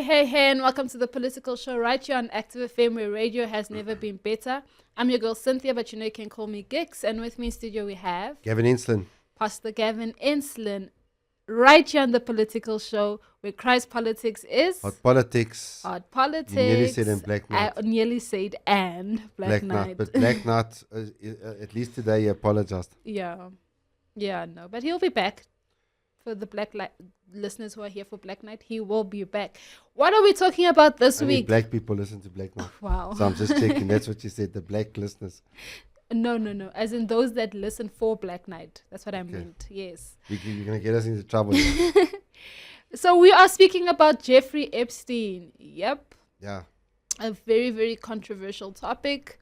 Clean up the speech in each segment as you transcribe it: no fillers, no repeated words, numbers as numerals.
Hey, and welcome to the Political Show right here on Active FM, where radio has never been better. I'm your girl Cynthia, but you know you can call me Gix. And with me in studio we have Gavin Inslin. Pastor Gavin Inslin, right here on the Political Show, where Christ politics is Hot politics. hot politics. You nearly said in Black Night. I nearly said and Black Night. But Black Night, at least today he apologized. Yeah, no, but he'll be back. For the listeners who are here for Black Night, he will be back. What are we talking about this Only week? black people listen to Black Night. Wow. So I'm just checking. That's what you said, the black listeners. No. As in those that listen for Black Night. That's what I meant. Yes. You're going to get us into trouble here. So we are speaking about Jeffrey Epstein. Yep. Yeah. A very, very controversial topic.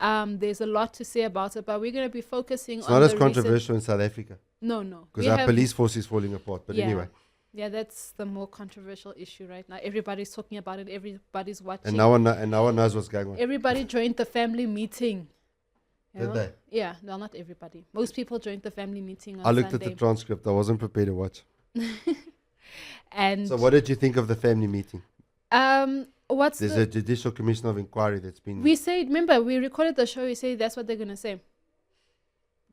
There's a lot to say about it, but we're going to be focusing It's on not as controversial in South Africa. No. Because our police force is falling apart. But anyway. Yeah, that's the more controversial issue right now. Everybody's talking about it. Everybody's watching. And no one knows what's going on. Everybody joined the family meeting. Did they? Yeah, no, not everybody. Most people joined the family meeting on I looked Sunday. at the transcript. I wasn't prepared to watch. And so what did you think of the family meeting? There's a judicial commission of inquiry that's been... remember, we recorded the show, we said that's what they're going to say.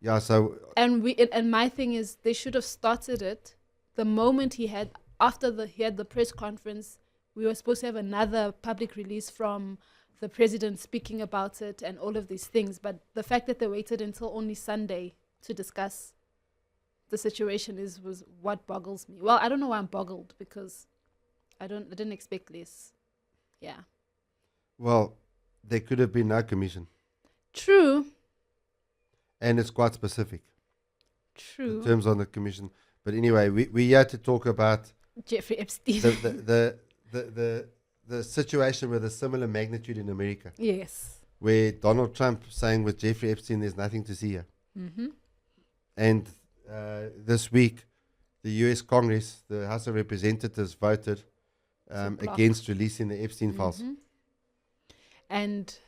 Yeah, so... And my thing is, they should have started it the moment he had the press conference. We were supposed to have another public release from the president speaking about it and all of these things. But the fact that they waited until only Sunday to discuss the situation was what boggles me. Well, I don't know why I'm boggled, because I didn't expect this. Yeah. Well, there could have been no commission. True. And it's quite specific. True. In terms of the commission. But anyway, we had to talk about Jeffrey Epstein. the situation with a similar magnitude in America. Yes. Where Donald Trump saying with Jeffrey Epstein, there's nothing to see here. Mm-hmm. And this week, the U.S. Congress, the House of Representatives, voted against releasing the Epstein files. And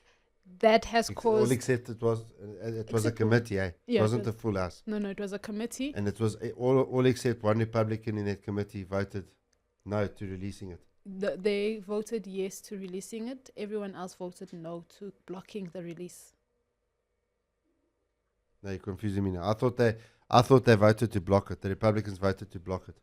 that has caused... All except it was a committee, eh? Yeah, it wasn't a full House. No, it was a committee. And it was all except one Republican in that committee voted no to releasing it. They voted yes to releasing it. Everyone else voted no to blocking the release. No, you're confusing me now. I thought they voted to block it. The Republicans voted to block it.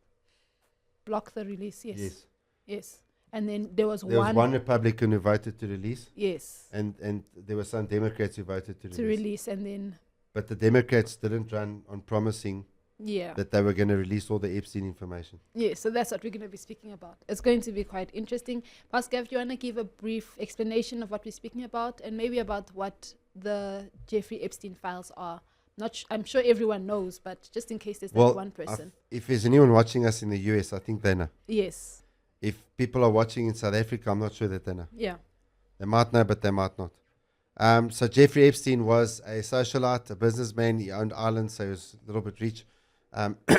Block the release, yes. Yes. And then there was one Republican who voted to release. Yes. And there were some Democrats who voted to release. And then... But the Democrats didn't run on promising that they were going to release all the Epstein information. Yeah, so that's what we're going to be speaking about. It's going to be quite interesting. Pascal, if you want to give a brief explanation of what we're speaking about, and maybe about what the Jeffrey Epstein files are. I'm sure everyone knows, but just in case there's that one person. If there's anyone watching us in the US, I think they know. Yes. If people are watching in South Africa, I'm not sure that they know. Yeah. They might know, but they might not. So Jeffrey Epstein was a socialite, a businessman. He owned islands, so he was a little bit rich.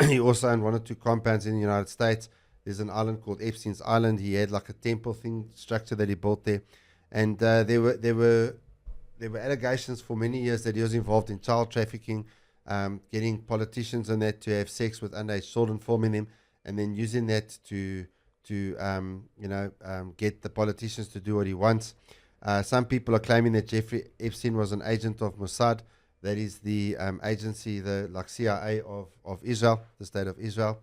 He also owned 1 or 2 compounds in the United States. There's an island called Epstein's Island. He had like a temple structure that he built there. And there were allegations for many years that he was involved in child trafficking, getting politicians and that to have sex with underage children, filming them, and then using that to get the politicians to do what he wants. Some people are claiming that Jeffrey Epstein was an agent of Mossad. That is the agency, the CIA of Israel, the state of Israel.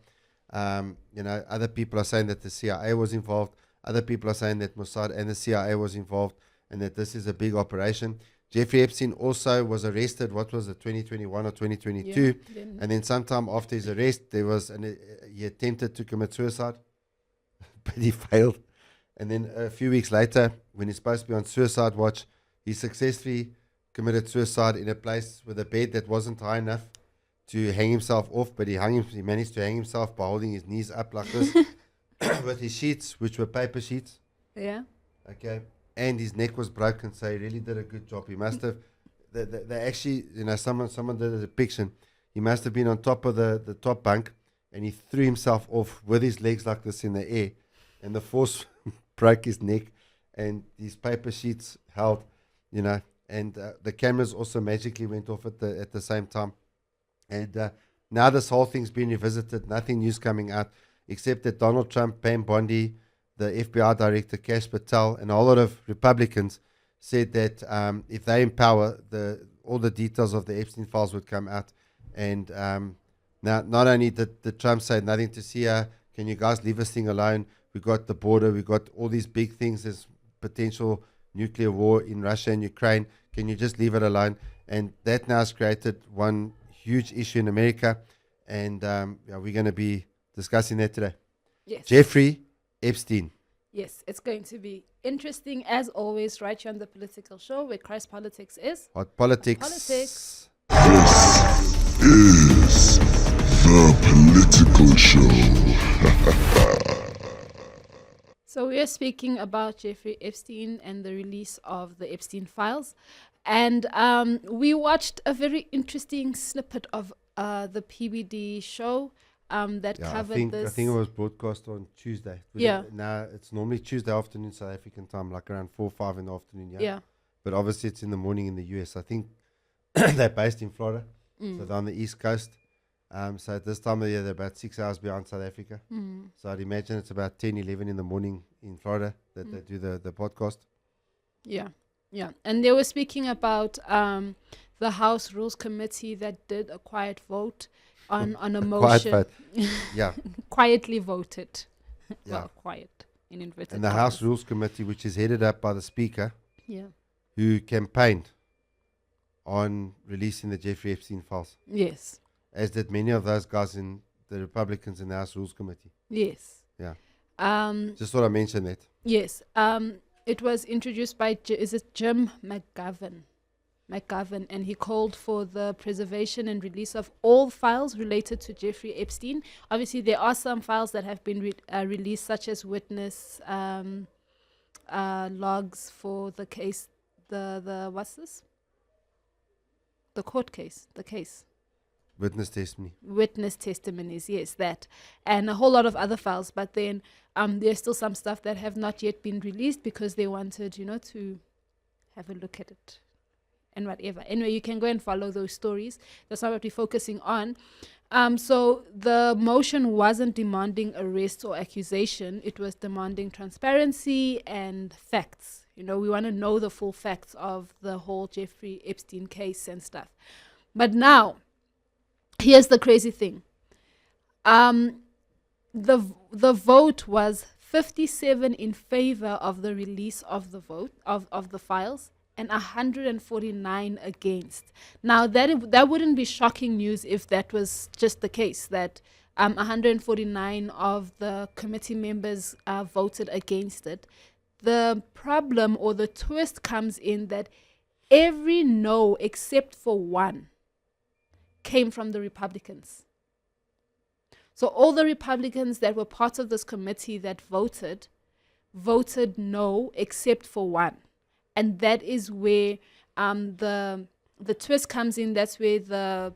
Other people are saying that the CIA was involved. Other people are saying that Mossad and the CIA was involved, and that this is a big operation. Jeffrey Epstein also was arrested, 2021 or 2022? Yeah, and then sometime after his arrest, he attempted to commit suicide, but he failed. And then a few weeks later, when he's supposed to be on suicide watch, he successfully committed suicide in a place with a bed that wasn't high enough to hang himself off, but he managed to hang himself by holding his knees up like this with his sheets, which were paper sheets. Yeah. Okay. And his neck was broken, so he really did a good job. He must have, they actually, someone did a depiction. He must have been on top of the top bunk, and he threw himself off with his legs like this in the air, and the force broke his neck, and these paper sheets held, and the cameras also magically went off at the same time. And now this whole thing's been revisited. Nothing new's coming out, except that Donald Trump, Pam Bondi, the FBI director, Kash Patel, and a whole lot of Republicans said that if they empower, all the details of the Epstein files would come out. And now, not only did Trump say nothing to see her, can you guys leave this thing alone? We got the border, we got all these big things. There's potential nuclear war in Russia and Ukraine. Can you just leave it alone? And that now has created one huge issue in America. And we're going to be discussing that today. Yes. Jeffrey Epstein. Yes, it's going to be interesting as always, right here on the Political Show, where Christ Politics is. Hot politics. Politics. This is the Political Show. So we are speaking about Jeffrey Epstein and the release of the Epstein files. And we watched a very interesting snippet of the PBD show that covered this. I think it was broadcast on Tuesday. Now it's normally Tuesday afternoon South African time, like around 4 or 5 in the afternoon. Yeah. But obviously it's in the morning in the US. I think they're based in Florida. So they're on the East Coast. So at this time of the year, they're about 6 hours behind South Africa. So I'd imagine it's about 10, 11 in the morning in Florida that they do the podcast. Yeah. And they were speaking about the House Rules Committee that did a quiet vote on a motion. Quiet vote. Yeah. Quietly voted. Yeah. Well, quiet in inverted And the commas. House Rules Committee, which is headed up by the Speaker, Yeah. who campaigned on releasing the Jeffrey Epstein files, Yes. as did many of those guys in the Republicans in the House Rules Committee. Yes. Yeah. Just thought I'd mention that. Yes. It was introduced by Jim McGovern, and he called for the preservation and release of all files related to Jeffrey Epstein. Obviously, there are some files that have been released, such as witness logs for the case. The what's this? The court case. The case. Witness testimony. Witness testimonies, yes, that, and a whole lot of other files. But then there's still some stuff that have not yet been released because they wanted, to have a look at it and whatever. Anyway, you can go and follow those stories. That's not what we're focusing on. So the motion wasn't demanding arrest or accusation. It was demanding transparency and facts. We want to know the full facts of the whole Jeffrey Epstein case and stuff. But now, here's the crazy thing. The vote was 57 in favor of the release of the vote of the files and 149 against. Now that wouldn't be shocking news if that was just the case, that 149 of the committee members voted against it. The problem or the twist comes in that every no except for one came from the Republicans. So all the Republicans that were part of this committee that voted no except for one. And that is where the twist comes in. That's where the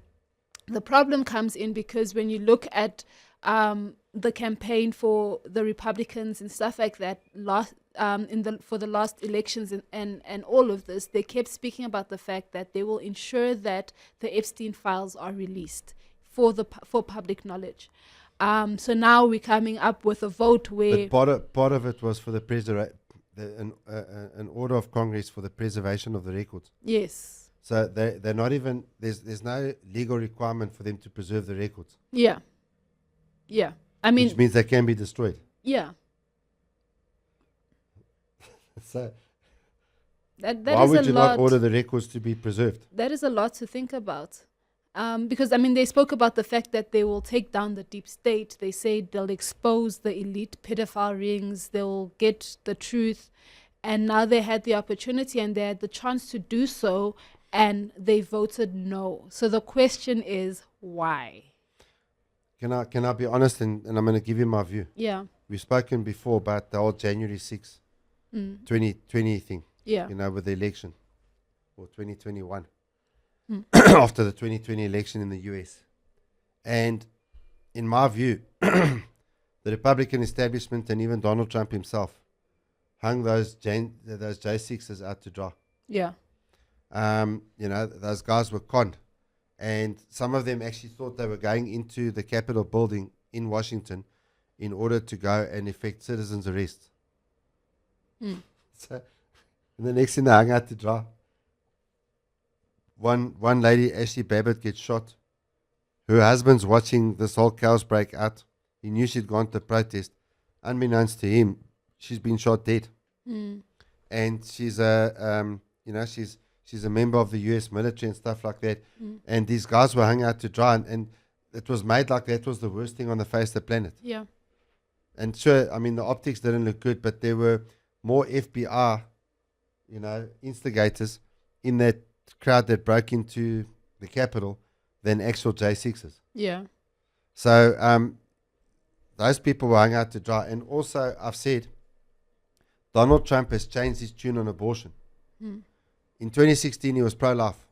problem comes in, because when you look at the campaign for the Republicans and stuff like that for the last elections and all of this, they kept speaking about the fact that they will ensure that the Epstein files are released for public knowledge. So now we're coming up with a vote where part of it was for the an order of Congress for the preservation of the records. Yes. So they're not even there's no legal requirement for them to preserve the records. Yeah. I mean, which means they can be destroyed. Yeah. So that why is would you lot, not order the records to be preserved? That is a lot to think about. Because, they spoke about the fact that they will take down the deep state. They say they'll expose the elite pedophile rings. They'll get the truth. And now they had the opportunity and they had the chance to do so, and they voted no. So the question is, why? Can I be honest, and I'm going to give you my view. Yeah. We've spoken before about the old January 6th, 2020 thing. Yeah. With the election, or 2021. After the 2020 election in the US. And in my view, the Republican establishment and even Donald Trump himself hung those J6s out to dry. Yeah. Those guys were conned. And some of them actually thought they were going into the Capitol building in Washington in order to go and effect citizens' arrests. So, and the next thing they hung out to dry. One lady, Ashley Babbitt, gets shot. Her husband's watching this whole chaos break out. He knew she'd gone to protest. Unbeknownst to him, she's been shot dead. And she's she's a member of the U.S. military and stuff like that. And these guys were hung out to dry, and it was made like that was the worst thing on the face of the planet. Yeah. And sure, I mean, the optics didn't look good, but there were more FBI, instigators in that crowd that broke into the Capitol than actual J6s. Yeah. So those people were hung out to dry. And also, I've said, Donald Trump has changed his tune on abortion. In 2016, he was pro-life.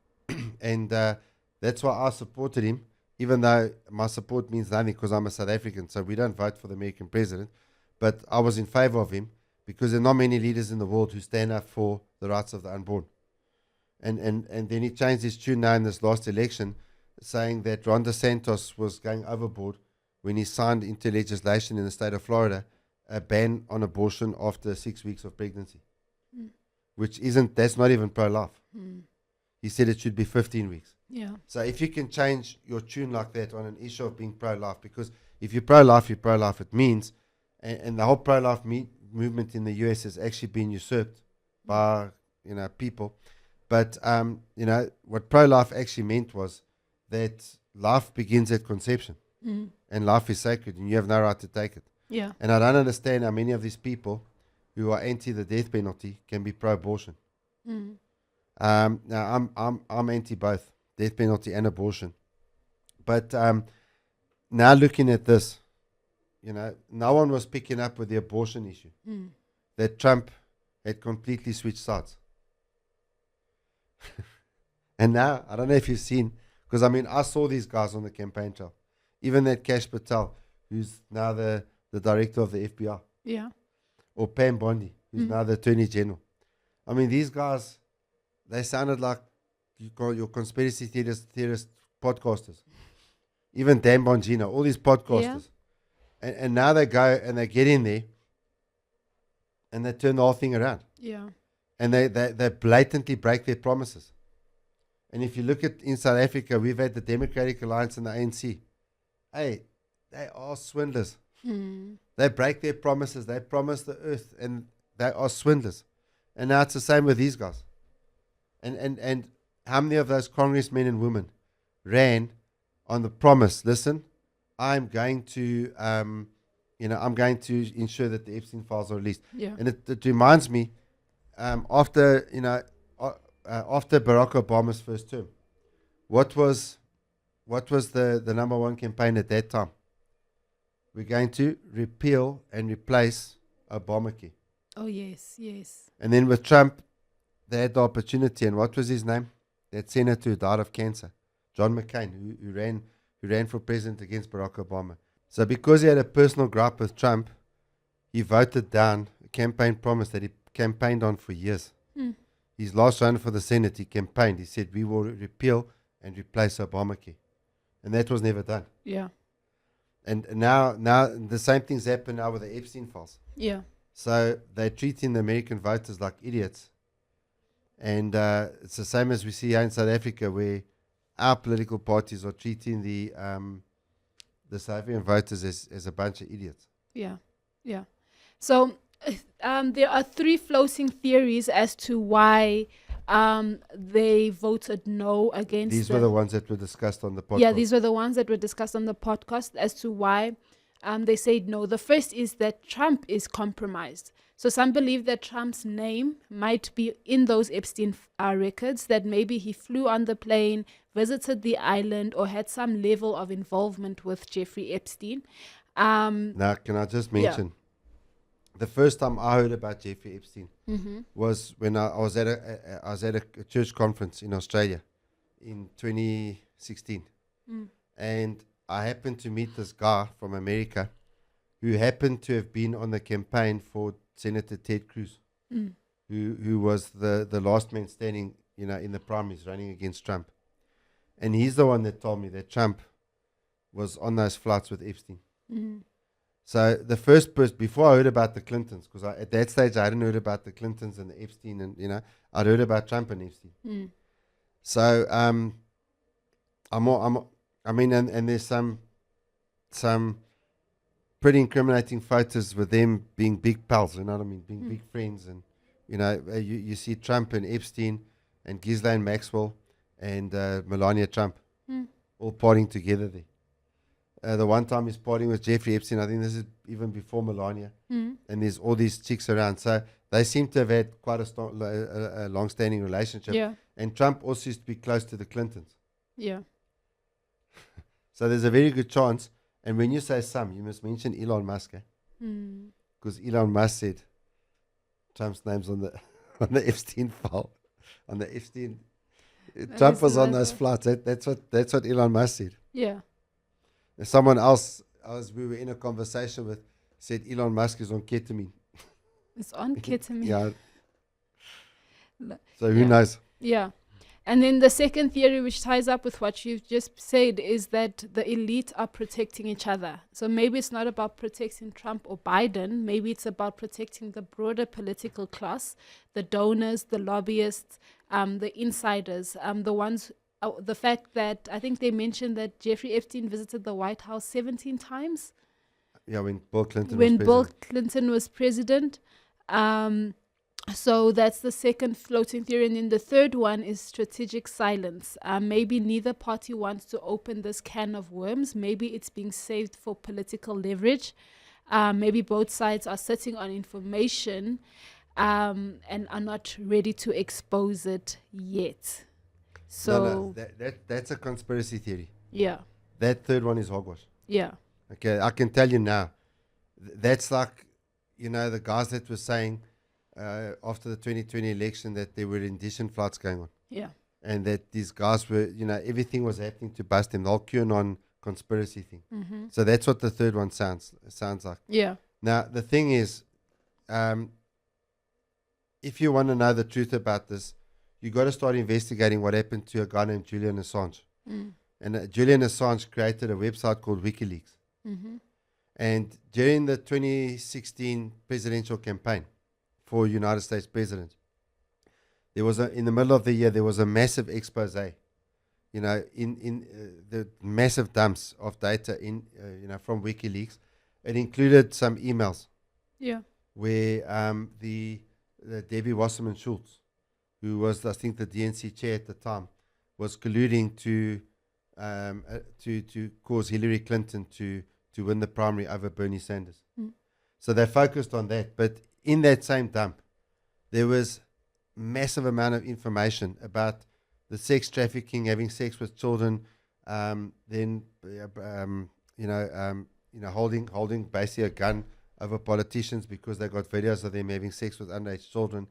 And that's why I supported him, even though my support means nothing because I'm a South African, so we don't vote for the American president. But I was in favor of him because there are not many leaders in the world who stand up for the rights of the unborn. And then he changed his tune now in this last election, saying that Ron DeSantis was going overboard when he signed into legislation in the state of Florida a ban on abortion after 6 weeks of pregnancy, that's not even pro-life. He said it should be 15 weeks. Yeah. So if you can change your tune like that on an issue of being pro-life, because if you're pro-life, it means, and the whole pro-life movement in the US has actually been usurped by, people. But, what pro-life actually meant was that life begins at conception and life is sacred and you have no right to take it. Yeah. And I don't understand how many of these people who are anti the death penalty can be pro-abortion. Now I'm anti both death penalty and abortion. But now looking at this, no one was picking up with the abortion issue. That Trump had completely switched sides. And now, I don't know if you've seen, because I saw these guys on the campaign trail. Even that Kash Patel, who's now the director of the FBI. Yeah. Or Pam Bondi, who's now the Attorney General. These guys, they sounded like you call your conspiracy theorist podcasters. Even Dan Bongino, all these podcasters. Yeah. And now they go and they get in there and they turn the whole thing around. Yeah. And they blatantly break their promises. And if you look at in South Africa, we've had the Democratic Alliance and the ANC. Hey, they are swindlers. They break their promises. They promise the earth and they are swindlers. And now it's the same with these guys. And how many of those congressmen and women ran on the promise, listen, I'm going to ensure that the Epstein files are released. Yeah. And it reminds me, after Barack Obama's first term, what was the number one campaign at that time? We're going to repeal and replace Obamacare. Oh, yes, yes. And then with Trump, they had the opportunity. And what was his name? That senator who died of cancer, John McCain, who ran for president against Barack Obama. So because he had a personal gripe with Trump, he voted down a campaign promise that he campaigned on for years. His last run for the Senate, he campaigned. He said, we will repeal and replace Obamacare. And that was never done. Yeah. And now the same things happen now with the Epstein files. Yeah. So they're treating the American voters like idiots. And it's the same as we see here in South Africa, where our political parties are treating the South African voters as a bunch of idiots. Yeah. Yeah. So there are three floating theories as to why they voted no against. These were the ones that were discussed on the podcast. Yeah, these were the ones that were discussed on the podcast as to why they said no. The first is that Trump is compromised. So some believe that Trump's name might be in those Epstein records, that maybe he flew on the plane, visited the island, or had some level of involvement with Jeffrey Epstein. Now, can I just mention, the first time I heard about Jeffrey Epstein was when I was at a church conference in Australia in 2016. And I happened to meet this guy from America who happened to have been on the campaign for Senator Ted Cruz, who was the last man standing, in the primaries running against Trump. And he's the one that told me that Trump was on those flights with Epstein. So the first person, before I heard about the Clintons, because at that stage I hadn't heard about the Clintons and the Epstein, and I'd heard about Trump and Epstein. So and there's some pretty incriminating photos with them being big pals, you know what I mean, being big friends, and you see Trump and Epstein and Ghislaine Maxwell and Melania Trump all partying together there. The one time he's partying with Jeffrey Epstein, I think this is even before Melania, and there's all these chicks around. So they seem to have had quite a long-standing relationship. Yeah. And Trump also used to be close to the Clintons. Yeah. So there's a very good chance. And when you say some, you must mention Elon Musk, because Elon Musk said Trump's name's on the Epstein file, on the Epstein. Trump was on those flights. That's what Elon Musk said. Yeah. And someone else, we were in a conversation with, said Elon Musk is on ketamine. It's on ketamine. Yeah. So who knows? Yeah. And then the second theory, which ties up with what you've just said, is that the elite are protecting each other. So maybe it's not about protecting Trump or Biden. Maybe it's about protecting the broader political class, the donors, the lobbyists, the insiders, the ones. The fact that I think they mentioned that Jeffrey Epstein visited the White House 17 times. Yeah, when Bill Clinton was president. So that's the second floating theory. And then the third one is strategic silence. Maybe neither party wants to open this can of worms. Maybe it's being saved for political leverage. Maybe both sides are sitting on information and are not ready to expose it yet. So that's a conspiracy theory. Yeah. That third one is hogwash. Yeah. Okay, I can tell you now. That's like, the guys that were saying after the 2020 election that there were rendition flights going on. Yeah. And that these guys were, everything was happening to bust them. The whole QAnon conspiracy thing. Mm-hmm. So that's what the third one sounds like. Yeah. Now, the thing is, if you want to know the truth about this, you got to start investigating what happened to a guy named Julian Assange. And Julian Assange created a website called WikiLeaks. Mm-hmm. And during the 2016 presidential campaign for United States president, there was in the middle of the year, there was a massive expose, in the massive dumps of data from WikiLeaks. It included some emails. Yeah. Where the Debbie Wasserman Schultz, who was, I think, the DNC chair at the time, was colluding to cause Hillary Clinton to win the primary over Bernie Sanders. So they focused on that. But in that same dump, there was massive amount of information about the sex trafficking, having sex with children, holding basically a gun over politicians because they got videos of them having sex with underage children.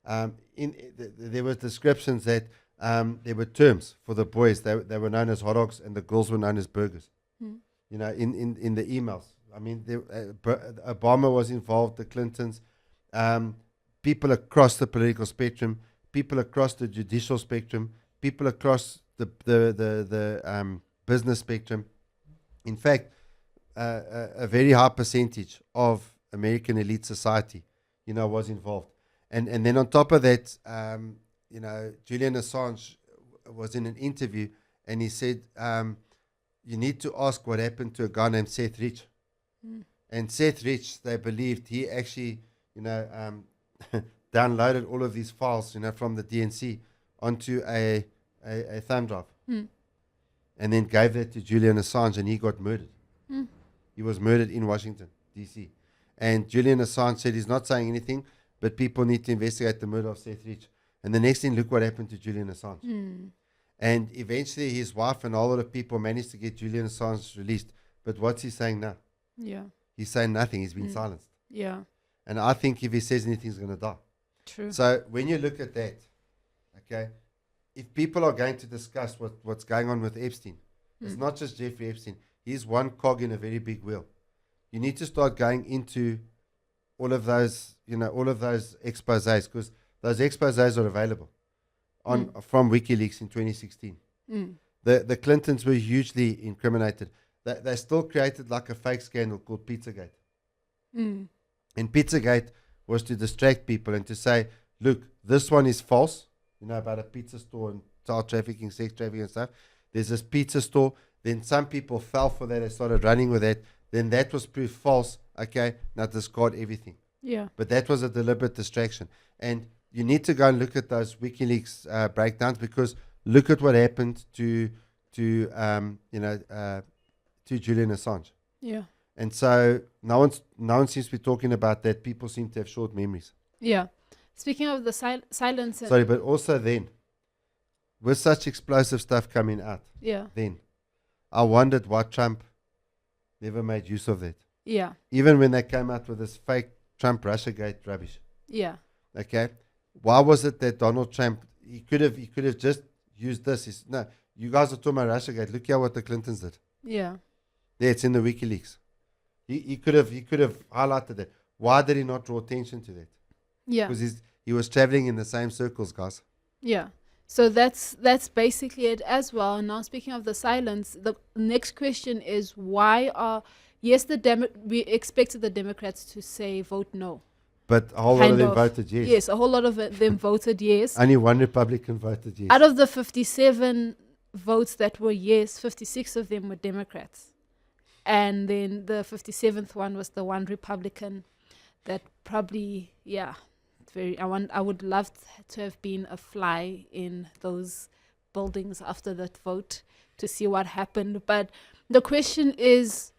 There were descriptions that there were terms for the boys. They were known as hot dogs and the girls were known as burgers. In the emails. I mean, Obama was involved, the Clintons, people across the political spectrum, people across the judicial spectrum, people across the business spectrum. In fact, a very high percentage of American elite society, was involved. And then on top of that, Julian Assange was in an interview and he said, you need to ask what happened to a guy named Seth Rich. And Seth Rich, they believed he actually, downloaded all of these files, from the DNC onto a thumb drive. And then gave that to Julian Assange and he got murdered. He was murdered in Washington, D.C. And Julian Assange said he's not saying anything, but people need to investigate the murder of Seth Rich. And the next thing, look what happened to Julian Assange. And eventually his wife and a lot of people managed to get Julian Assange released. But what's he saying now? Yeah. He's saying nothing. He's been silenced. Yeah. And I think if he says anything, he's going to die. True. So when you look at that, okay, if people are going to discuss what's going on with Epstein, it's not just Jeffrey Epstein. He's one cog in a very big wheel. You need to start going into all of those exposés, because those exposés are available from WikiLeaks in 2016. The Clintons were hugely incriminated. They still created like a fake scandal called Pizzagate. Mm. And Pizzagate was to distract people and to say, look, this one is false, about a pizza store and child trafficking, sex trafficking and stuff. There's this pizza store. Then some people fell for that and started running with that. Then that was proof false. Okay, now discard everything. Yeah. But that was a deliberate distraction. And you need to go and look at those WikiLeaks breakdowns, because look at what happened to Julian Assange. Yeah. And so no one seems to be talking about that. People seem to have short memories. Yeah. Speaking of the silence. Sorry, but also then, with such explosive stuff coming out, Yeah. then I wondered why Trump never made use of that. Yeah. Even when they came out with this fake Trump Russiagate rubbish. Yeah. Okay, why was it that Donald Trump he could have just used this? No, you guys are talking about Russiagate. Look here what the Clintons did. Yeah. There, it's in the WikiLeaks. He could have highlighted that. Why did he not draw attention to that? Yeah. Because he was traveling in the same circles, guys. Yeah. So that's basically it as well. And now speaking of the silence, the next question is why are we expected the Democrats to say vote no. But a whole lot of Kind them of. voted yes. Yes, a whole lot of them voted yes. Only one Republican voted yes. Out of the 57 votes that were yes, 56 of them were Democrats. And then the 57th one was the one Republican that probably, I would love to have been a fly in those buildings after that vote to see what happened. But the question is,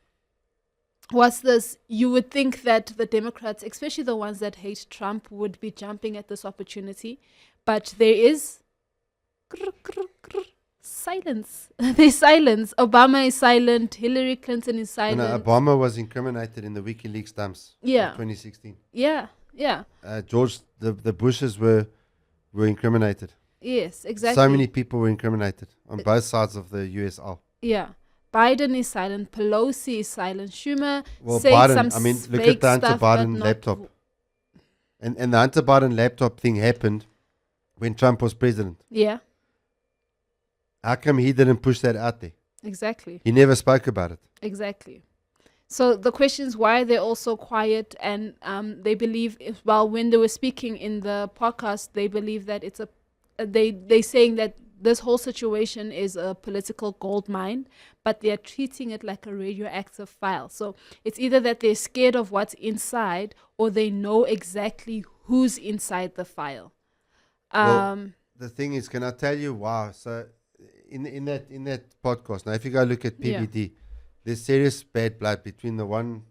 what's this? You would think that the Democrats, especially the ones that hate Trump, would be jumping at this opportunity. But there is silence. There's silence. Obama is silent. Hillary Clinton is silent. No, Obama was incriminated in the WikiLeaks dumps of 2016. Yeah. George, the Bushes were incriminated. Yes, exactly. So many people were incriminated on both sides of the USL. Yeah. Biden is silent. Pelosi is silent. Schumer said Biden, some look fake at the Hunter stuff, but Biden not laptop. And the Hunter Biden laptop thing happened when Trump was president. Yeah, How come he didn't push that out there? exactly. He never spoke about it. Exactly. So the question is why they're all so quiet, and they believe, when they were speaking in the podcast, they believe that it's they saying that this whole situation is a political gold mine, but they are treating it like a radioactive file. So it's either that they're scared of what's inside, or they know exactly who's inside the file. The thing is, can I tell you why? So in that podcast, now if you go look at PBD, there's serious bad blood between the one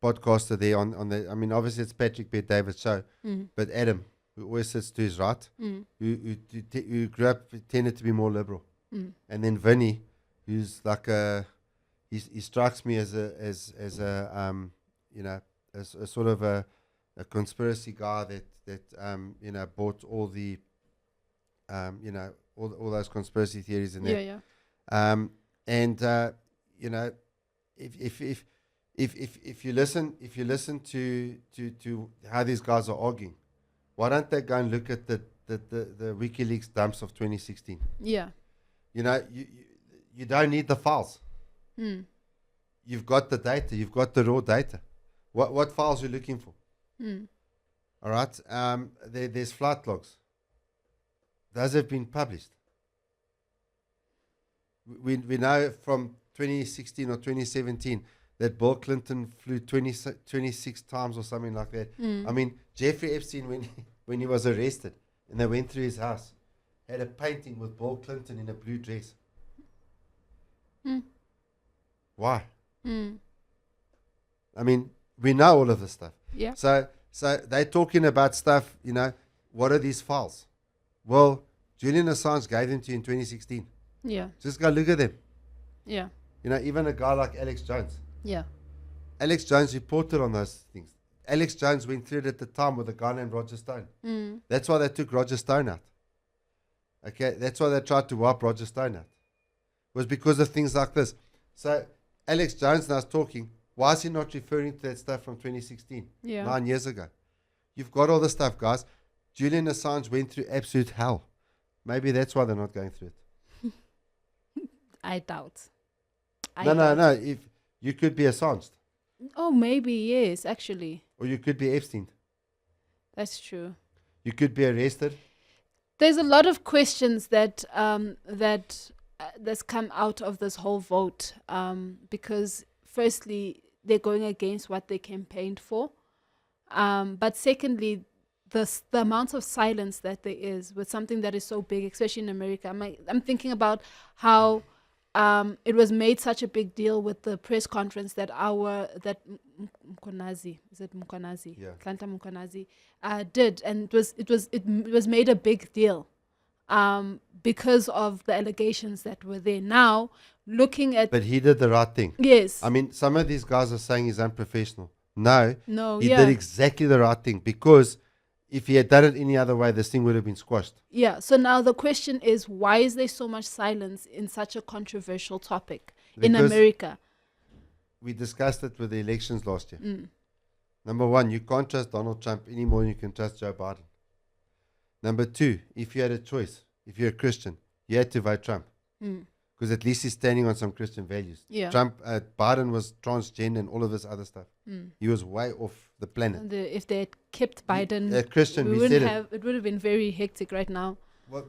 podcaster there on the. I mean, obviously it's Patrick Bet David's show, but Adam, who always sits to his right, who grew up tended to be more liberal, and then Vinny, who's like he strikes me as a sort of a conspiracy guy that bought all the all those conspiracy theories and that. If you listen to how these guys are arguing, why don't they go and look at the WikiLeaks dumps of 2016? Yeah. You don't need the files. You've got the data. You've got the raw data. What files are you looking for? All right. There's flight logs. Those have been published. We know from 2016 or 2017 that Bill Clinton flew 26 times or something like that. I mean, Jeffrey Epstein, when he was arrested and they went through his house, had a painting with Bill Clinton in a blue dress. Why? I mean, we know all of this stuff. Yeah. So they're talking about stuff, what are these files? Well, Julian Assange gave them to you in 2016. Yeah. Just go look at them. Yeah. Even a guy like Alex Jones. Yeah. Alex Jones reported on those things. Alex Jones went through it at the time with a guy named Roger Stone. That's why they took Roger Stone out. Okay, that's why they tried to wipe Roger Stone out. It was because of things like this. So Alex Jones now is talking. Why is he not referring to that stuff from 2016? Yeah. 9 years ago. You've got all the stuff, guys. Julian Assange went through absolute hell. Maybe that's why they're not going through it. I doubt. No. If you could be Assanged. Oh, maybe yes. Actually, Or you could be Epstein. that's true. You could be arrested. There's a lot of questions that's come out of this whole vote, because firstly they're going against what they campaigned for, but secondly the amount of silence that there is with something that is so big, especially in America. I'm thinking about how it was made such a big deal with the press conference that Mkonazi, is it Mkonazi? Yeah. Klanta Mkonazi did, and it was made a big deal because of the allegations that were there. Now, looking at But he did the right thing. yes, I mean, some of these guys are saying he's unprofessional. No, no, he yeah, did exactly the right thing, because if he had done it any other way, this thing would have been squashed. yeah. So now the question is, why is there so much silence in such a controversial topic in Because America? we discussed it with the elections last year. Mm. Number one, you can't trust Donald Trump any more than you can trust Joe Biden. Number two, if you had a choice, if you're a Christian, you had to vote Trump, Mm. because at least he's standing on some Christian values. Yeah. Biden was transgender and all of this other stuff. Mm. He was way off the planet. And if they had kept Biden, Christian, we wouldn't said have. It would have been very hectic right now. Well,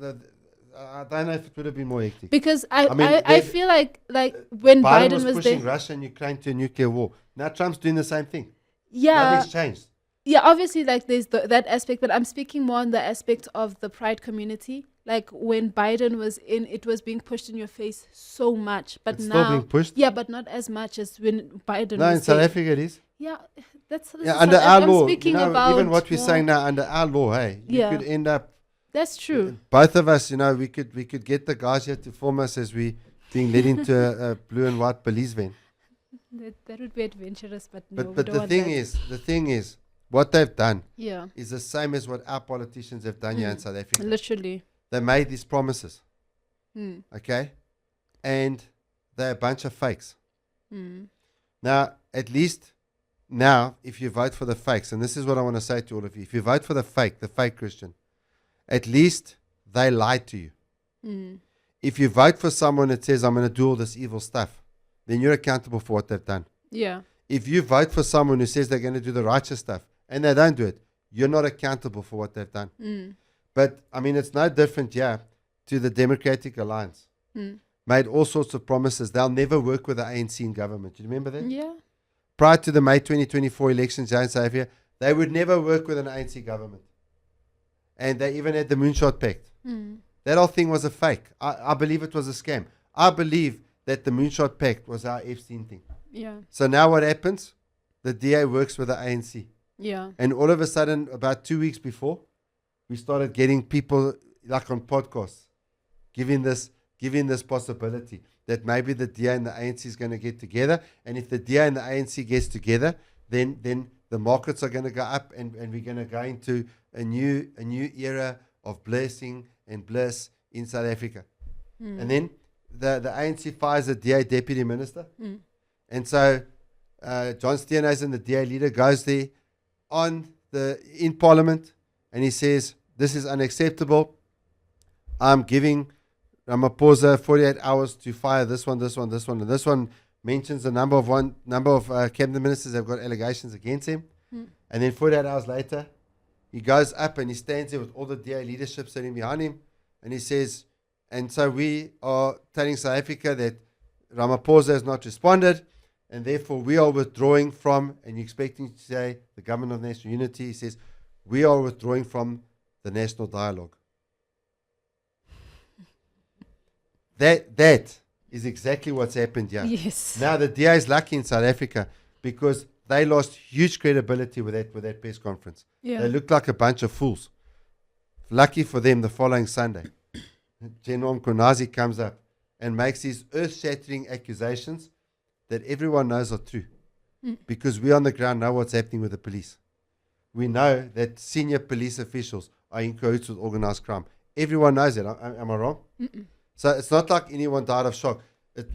I don't know if it would have been more hectic. Because I mean, I feel like when Biden Biden was pushing there, Russia and Ukraine to a nuclear war. Now Trump's doing the same thing. yeah, Nothing's changed. yeah, obviously, like there's that aspect, but I'm speaking more on the aspect of the pride community. Like when Biden was in, it was being pushed in your face so much, but It's now, still being pushed. yeah, but not as much as when Biden No, was in South there. Africa it is. Yeah, this Yeah, is under South- our I'm law, speaking you know, about even what we're more- saying now, under our law, hey, you Yeah. could end up. That's true. Both of us, you know, we could get the guys here to film us as we being led into a blue and white police van. That would be adventurous, but no, we But don't the want thing is, what they've done yeah, is the same as what our politicians have done here in South Africa. literally. They made these promises, Mm. okay, and they're a bunch of fakes. Mm. Now, at least now, if you vote for the fakes, and this is what I want to say to all of you, if you vote for the fake Christian, at least they lied to you. Mm. If you vote for someone that says, I'm going to do all this evil stuff, then you're accountable for what they've done. Yeah. If you vote for someone who says they're going to do the righteous stuff and they don't do it, you're not accountable for what they've done. Mm. But, I mean, it's no different, yeah, to the Democratic Alliance. Mm. Made all sorts of promises. They'll never work with the ANC in government. Do you remember that? Yeah. Prior to the May 2024 elections here in South Africa, they would never work with an ANC government. And they even had the Moonshot Pact. Mm. That whole thing was a fake. I believe it was a scam. I believe that the Moonshot Pact was our Epstein thing. Yeah. So now what happens? The DA works with the ANC. Yeah. And all of a sudden, about 2 weeks before, we started getting people like on podcasts, giving this possibility that maybe the DA and the ANC is going to get together. And if the DA and the ANC gets together, then the markets are going to go up, and we're going to go into a new era of blessing and bliss in South Africa. Mm. And then the ANC fires the DA deputy minister. Mm. And so John Steenhuisen, the DA leader, goes there in Parliament, and he says, this is unacceptable. I'm giving Ramaphosa 48 hours to fire this one. And this one mentions a number of cabinet ministers have got allegations against him. Mm. And then 48 hours later, he goes up and he stands there with all the DA leadership sitting behind him, and he says, and so we are telling South Africa that Ramaphosa has not responded, and therefore we are withdrawing from, and you're expecting to say the government of national unity, he says, we are withdrawing from the national dialogue. That is exactly what's happened here. Yes. Now the DA is lucky in South Africa because they lost huge credibility with that press conference. Yeah. They looked like a bunch of fools. Lucky for them, the following Sunday, General Mkonazi comes up and makes these earth-shattering accusations that everyone knows are true. Mm. Because we on the ground know what's happening with the police. We know that senior police officials are in cahoots with organized crime. Everyone knows that. Am I wrong? Mm-mm. So it's not like anyone died of shock.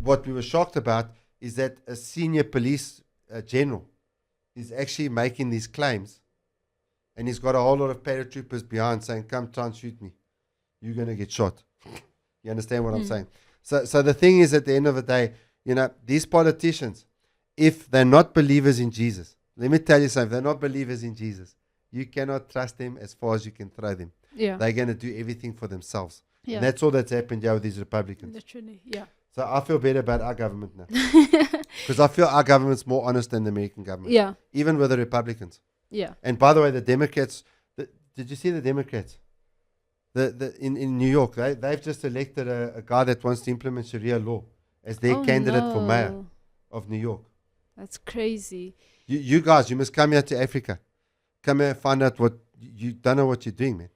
What we were shocked about is that a senior police general is actually making these claims, and he's got a whole lot of paratroopers behind saying, come try and shoot me. You're going to get shot. You understand what I'm saying? So the thing is, at the end of the day, you know, these politicians, if they're not believers in Jesus, let me tell you something, they're not believers in Jesus. You cannot trust them as far as you can throw them. Yeah. They're going to do everything for themselves. Yeah. And that's all that's happened here with these Republicans. Literally. Yeah. So I feel better about our government now. Because I feel our government's more honest than the American government. Yeah. Even with the Republicans. Yeah. And by the way, the Democrats, did you see the Democrats? In New York, they've just elected a guy that wants to implement Sharia law as their candidate for mayor of New York. That's crazy. You guys, you must come here to Africa. Come here and find out what you don't know what you're doing, man.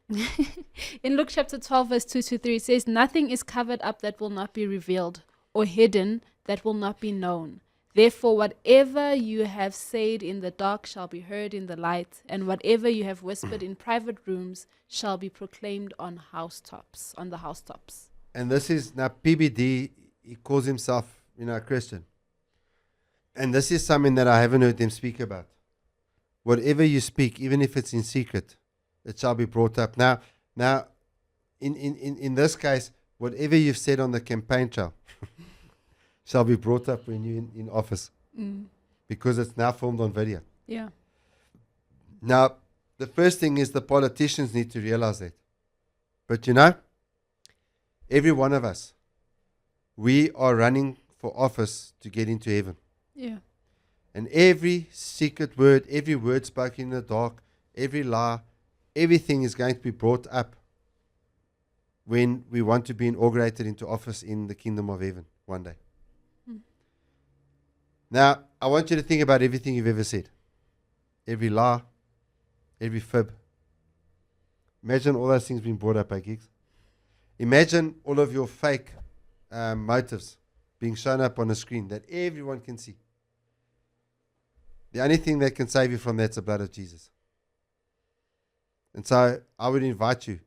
In Luke chapter 12, verse 2 to 3, it says, "Nothing is covered up that will not be revealed, or hidden that will not be known. Therefore, whatever you have said in the dark shall be heard in the light, and whatever you have whispered in private rooms shall be proclaimed on the housetops. And this is now PBD. He calls himself, a Christian. And this is something that I haven't heard them speak about. Whatever you speak, even if it's in secret, it shall be brought up. Now, in this case, whatever you've said on the campaign trail shall be brought up when you're in office, because it's now filmed on video. Yeah. Now, the first thing is the politicians need to realize that. But every one of us, we are running for office to get into heaven. Yeah. And every secret word, every word spoken in the dark, every lie, everything is going to be brought up when we want to be inaugurated into office in the kingdom of heaven one day. Now, I want you to think about everything you've ever said. Every lie, every fib. Imagine all those things being brought up, gigs. Imagine all of your fake motives being shown up on a screen that everyone can see. The only thing that can save you from that is the blood of Jesus. And so I would invite you,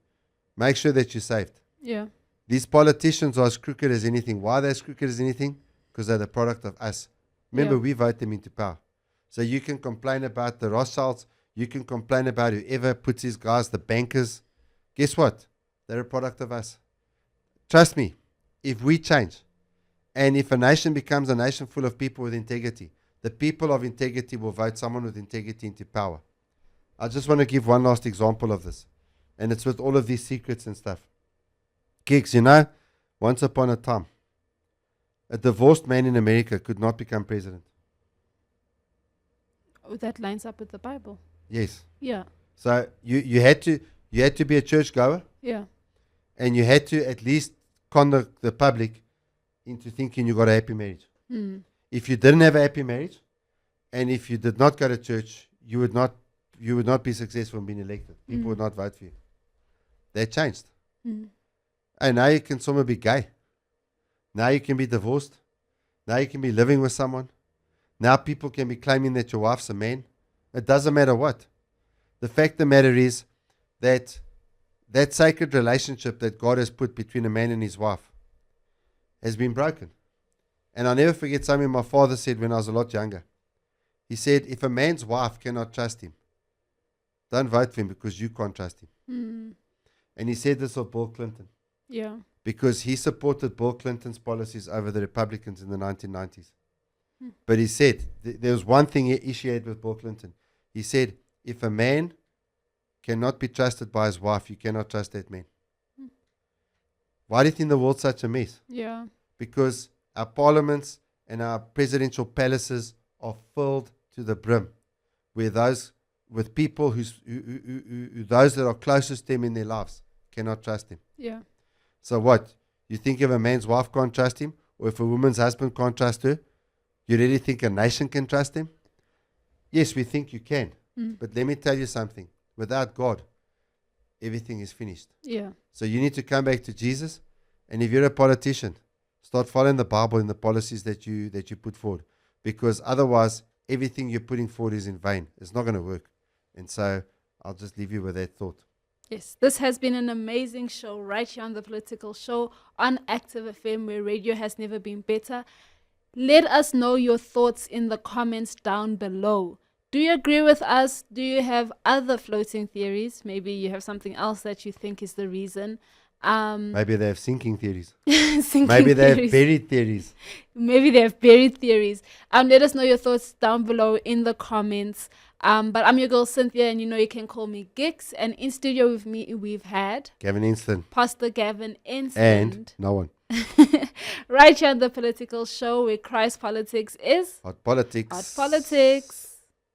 make sure that you're saved. Yeah. These politicians are as crooked as anything. Why are they as crooked as anything? Because they're the product of us. Remember, we vote them into power. So you can complain about the Rothschilds. You can complain about whoever puts these guys, the bankers. Guess what? They're a product of us. Trust me, if we change, and if a nation becomes a nation full of people with integrity, the people of integrity will vote someone with integrity into power. I just want to give one last example of this. And it's with all of these secrets and stuff. Gigs, once upon a time, a divorced man in America could not become president. Oh, that lines up with the Bible. Yes. Yeah. So you had to be a churchgoer. Yeah. And you had to at least con the public into thinking you got a happy marriage. If you didn't have a happy marriage, and if you did not go to church, you would not be successful in being elected. People would not vote for you. That changed. And now you can somehow be gay. Now you can be divorced. Now you can be living with someone. Now people can be claiming that your wife's a man. It doesn't matter what. The fact of the matter is that sacred relationship that God has put between a man and his wife has been broken. And I'll never forget something my father said when I was a lot younger. He said, if a man's wife cannot trust him, don't vote for him because you can't trust him. And he said this of Bill Clinton. Yeah. Because he supported Bill Clinton's policies over the Republicans in the 1990s. But he said, there was one thing he shared with Bill Clinton. He said, if a man cannot be trusted by his wife, you cannot trust that man. Why do you think the world's such a mess? Yeah. Because our parliaments and our presidential palaces are filled to the brim, where those with people who those that are closest to them in their lives cannot trust him. Yeah. So what? You think if a man's wife can't trust him, or if a woman's husband can't trust her, you really think a nation can trust him? Yes, we think you can. But let me tell you something. Without God, everything is finished. Yeah. So you need to come back to Jesus. And if you're a politician, start following the Bible and the policies that you put forward. Because otherwise, everything you're putting forward is in vain. It's not going to work. And so I'll just leave you with that thought. Yes, this has been an amazing show right here on The Political Show on Active FM, where radio has never been better. Let us know your thoughts in the comments down below. Do you agree with us? Do you have other floating theories? Maybe you have something else that you think is the reason. Maybe they have sinking theories. Sinking Maybe they have theories. buried theories. Maybe they have buried theories. Let us know your thoughts down below in the comments. But I'm your girl Cynthia, and you can call me Gix. And in studio with me, we've had Gavin Inston. Pastor Gavin Instant. And no one. Right here on the Political Show, where Christ politics is Hot politics. hot politics.